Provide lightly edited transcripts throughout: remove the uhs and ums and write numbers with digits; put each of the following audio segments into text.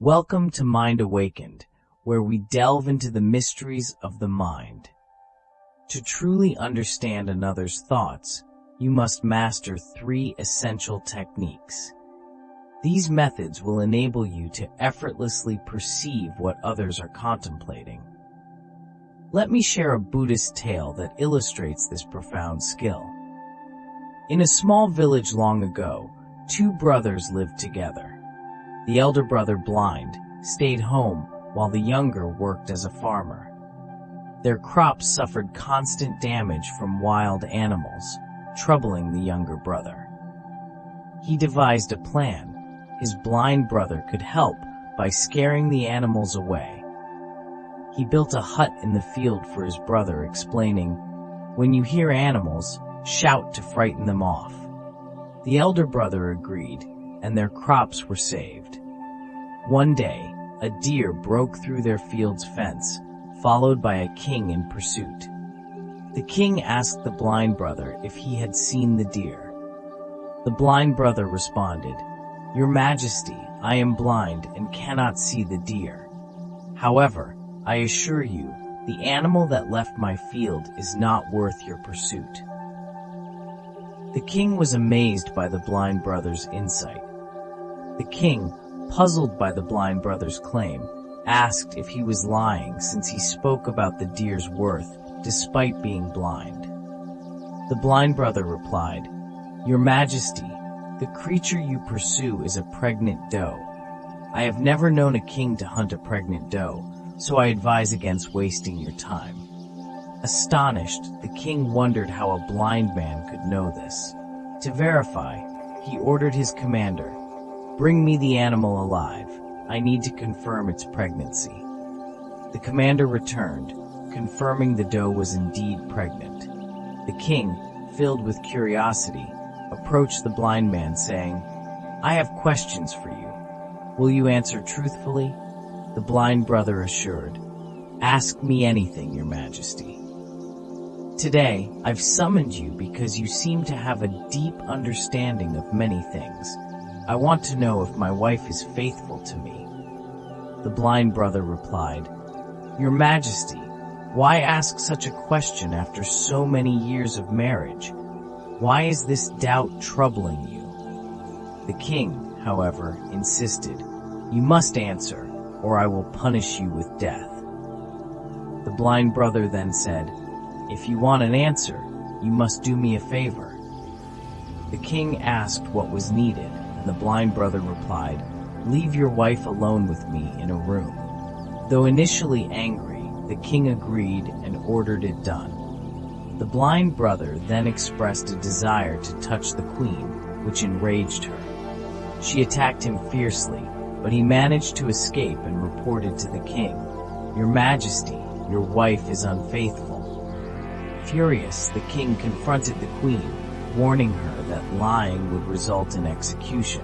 Welcome to Mind Awakened, where we delve into the mysteries of the mind. To truly understand another's thoughts, you must master 3 essential techniques. These methods will enable you to effortlessly perceive what others are contemplating. Let me share a Buddhist tale that illustrates this profound skill. In a small village long ago, 2 brothers lived together. The elder brother, blind, stayed home while the younger worked as a farmer. Their crops suffered constant damage from wild animals, troubling the younger brother. He devised a plan. His blind brother could help by scaring the animals away. He built a hut in the field for his brother, explaining, "When you hear animals, shout to frighten them off." The elder brother agreed, and their crops were saved. One day, a deer broke through their field's fence, followed by a king in pursuit. The king asked the blind brother if he had seen the deer. The blind brother responded, "Your Majesty, I am blind and cannot see the deer. However, I assure you, the animal that left my field is not worth your pursuit." The king was amazed by the blind brother's insight. The king, puzzled by the blind brother's claim, asked if he was lying since he spoke about the deer's worth despite being blind. The blind brother replied, "Your Majesty, the creature you pursue is a pregnant doe. I have never known a king to hunt a pregnant doe, so I advise against wasting your time." Astonished, the king wondered how a blind man could know this. To verify, he ordered his commander, "Bring me the animal alive. I need to confirm its pregnancy." The commander returned, confirming the doe was indeed pregnant. The king, filled with curiosity, approached the blind man saying, "I have questions for you. Will you answer truthfully?" The blind brother assured, "Ask me anything, Your Majesty. Today, I've summoned you because you seem to have a deep understanding of many things. I want to know if my wife is faithful to me." The blind brother replied, "Your Majesty, why ask such a question after so many years of marriage? Why is this doubt troubling you?" The king, however, insisted, "You must answer, or I will punish you with death." The blind brother then said, "If you want an answer, you must do me a favor." The king asked what was needed, and the blind brother replied, "Leave your wife alone with me in a room." Though initially angry, the king agreed and ordered it done. The blind brother then expressed a desire to touch the queen, which enraged her. She attacked him fiercely, but he managed to escape and reported to the king, "Your Majesty, your wife is unfaithful." Furious, the king confronted the queen, warning her that lying would result in execution.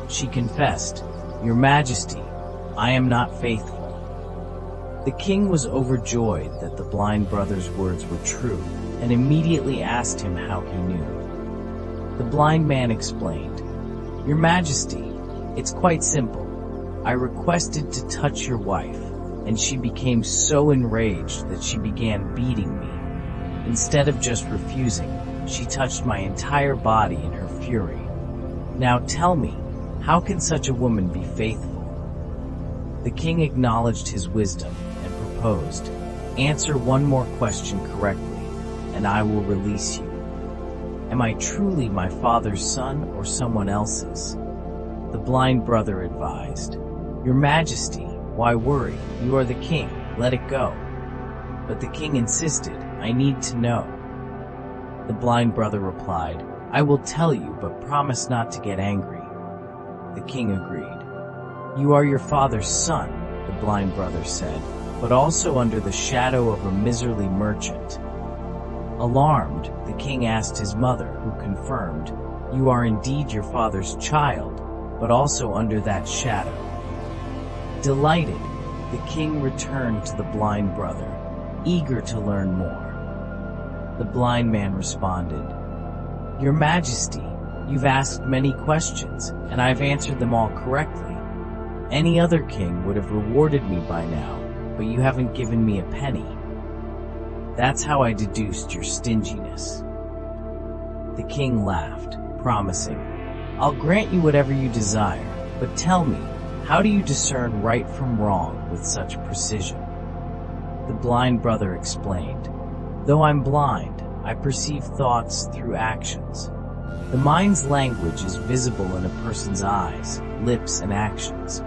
She confessed, "Your Majesty, I am not faithful." The king was overjoyed that the blind brother's words were true and immediately asked him how he knew. The blind man explained, "Your Majesty, it's quite simple. I requested to touch your wife, and she became so enraged that she began beating me. Instead of just refusing, she touched my entire body in her fury. Now tell me, how can such a woman be faithful?" The king acknowledged his wisdom and proposed, "Answer one more question correctly, and I will release you. Am I truly my father's son or someone else's?" The blind brother advised, "Your Majesty, why worry? You are the king, let it go." But the king insisted, "I need to know." The blind brother replied, "I will tell you, but promise not to get angry." The king agreed. "You are your father's son," the blind brother said, "but also under the shadow of a miserly merchant." Alarmed, the king asked his mother, who confirmed, "You are indeed your father's child, but also under that shadow." Delighted, the king returned to the blind brother, eager to learn more. The blind man responded, "Your Majesty, you've asked many questions, and I've answered them all correctly. Any other king would have rewarded me by now, but you haven't given me a penny. That's how I deduced your stinginess." The king laughed, promising, "I'll grant you whatever you desire, but tell me, how do you discern right from wrong with such precision?" The blind brother explained, "Though I'm blind, I perceive thoughts through actions. The mind's language is visible in a person's eyes, lips, and actions.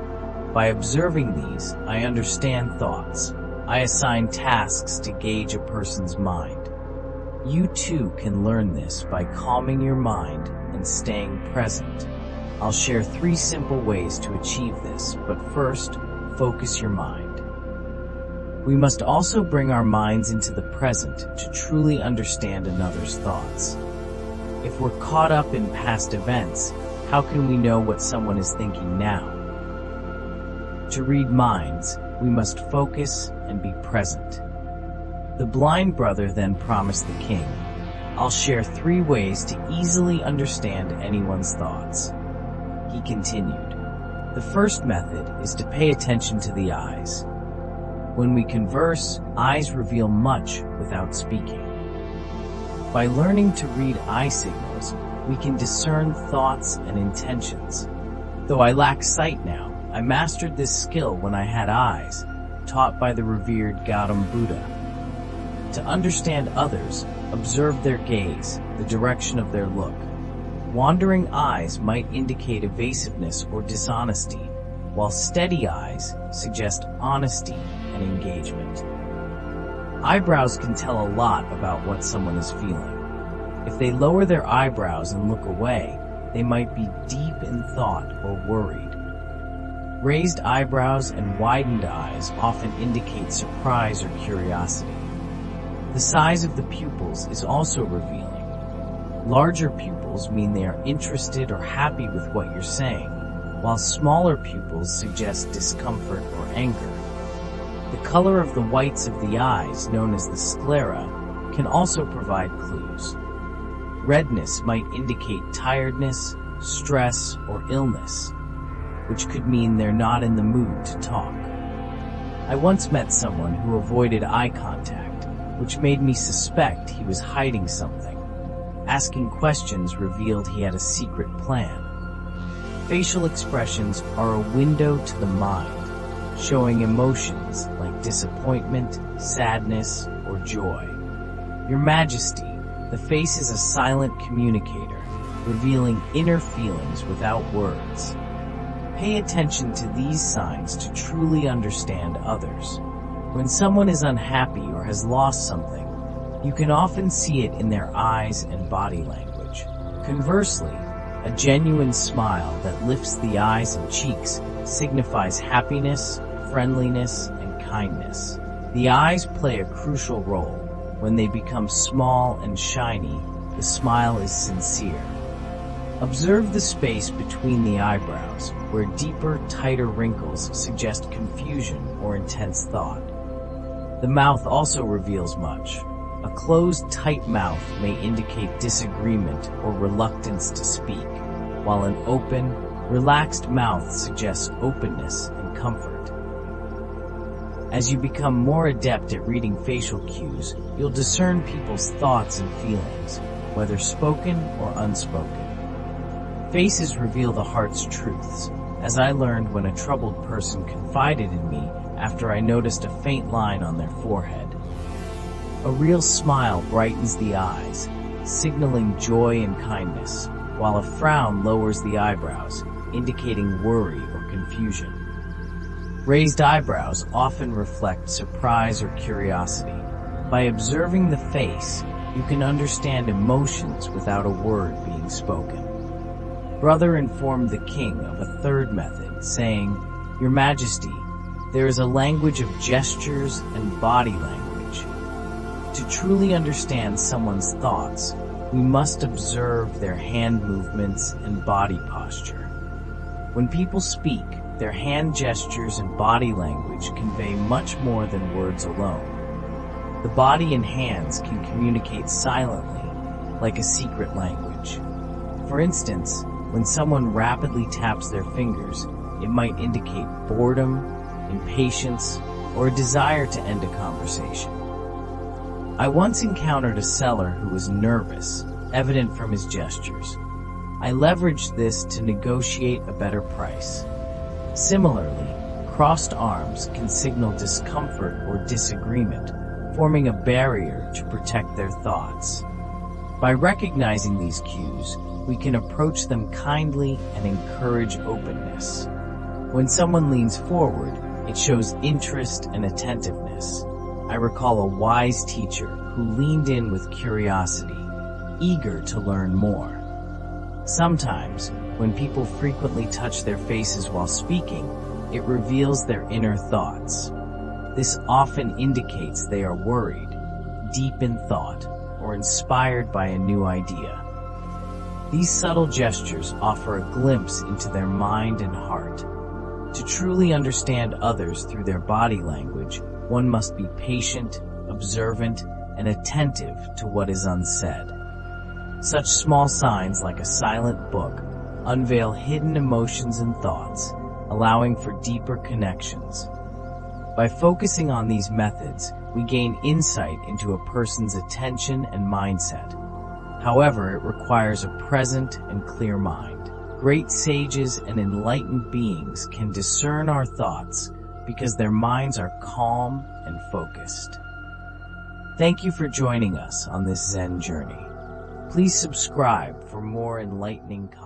By observing these, I understand thoughts. I assign tasks to gauge a person's mind. You too can learn this by calming your mind and staying present. I'll share 3 simple ways to achieve this, but first, focus your mind. We must also bring our minds into the present to truly understand another's thoughts. If we're caught up in past events, how can we know what someone is thinking now? To read minds, we must focus and be present." The blind brother then promised the king, "I'll share 3 ways to easily understand anyone's thoughts." He continued, "The first method is to pay attention to the eyes. When we converse, eyes reveal much without speaking. By learning to read eye signals, we can discern thoughts and intentions. Though I lack sight now, I mastered this skill when I had eyes, taught by the revered Gautam Buddha. To understand others, observe their gaze, the direction of their look. Wandering eyes might indicate evasiveness or dishonesty, while steady eyes suggest honesty and engagement. Eyebrows can tell a lot about what someone is feeling. If they lower their eyebrows and look away, they might be deep in thought or worried. Raised eyebrows and widened eyes often indicate surprise or curiosity. The size of the pupils is also revealing. Larger pupils mean they are interested or happy with what you're saying, while smaller pupils suggest discomfort or anger. The color of the whites of the eyes, known as the sclera, can also provide clues. Redness might indicate tiredness, stress, or illness, which could mean they're not in the mood to talk. I once met someone who avoided eye contact, which made me suspect he was hiding something. Asking questions revealed he had a secret plan. Facial expressions are a window to the mind, showing emotions like disappointment, sadness, or joy. Your Majesty, the face is a silent communicator, revealing inner feelings without words. Pay attention to these signs to truly understand others. When someone is unhappy or has lost something, you can often see it in their eyes and body language. Conversely, a genuine smile that lifts the eyes and cheeks signifies happiness, friendliness, and kindness. The eyes play a crucial role. When they become small and shiny, the smile is sincere. Observe the space between the eyebrows, where deeper, tighter wrinkles suggest confusion or intense thought. The mouth also reveals much. A closed, tight mouth may indicate disagreement or reluctance to speak, while an open, relaxed mouth suggests openness and comfort. As you become more adept at reading facial cues, you'll discern people's thoughts and feelings, whether spoken or unspoken. Faces reveal the heart's truths, as I learned when a troubled person confided in me after I noticed a faint line on their forehead. A real smile brightens the eyes, signaling joy and kindness, while a frown lowers the eyebrows, indicating worry or confusion. Raised eyebrows often reflect surprise or curiosity. By observing the face, you can understand emotions without a word being spoken. Brother informed the king of a third method, saying, "Your Majesty, there is a language of gestures and body language. To truly understand someone's thoughts, we must observe their hand movements and body posture. When people speak, their hand gestures and body language convey much more than words alone. The body and hands can communicate silently, like a secret language. For instance, when someone rapidly taps their fingers, it might indicate boredom, impatience, or a desire to end a conversation. I once encountered a seller who was nervous, evident from his gestures. I leveraged this to negotiate a better price. Similarly, crossed arms can signal discomfort or disagreement, forming a barrier to protect their thoughts. By recognizing these cues, we can approach them kindly and encourage openness. When someone leans forward, it shows interest and attentiveness. I recall a wise teacher who leaned in with curiosity, eager to learn more. Sometimes, when people frequently touch their faces while speaking, it reveals their inner thoughts. This often indicates they are worried, deep in thought, or inspired by a new idea. These subtle gestures offer a glimpse into their mind and heart. To truly understand others through their body language, one must be patient, observant, and attentive to what is unsaid. Such small signs like a silent book unveil hidden emotions and thoughts, allowing for deeper connections. By focusing on these methods, we gain insight into a person's attention and mindset. However, it requires a present and clear mind. Great sages and enlightened beings can discern our thoughts because their minds are calm and focused. Thank you for joining us on this Zen journey. Please subscribe for more enlightening content.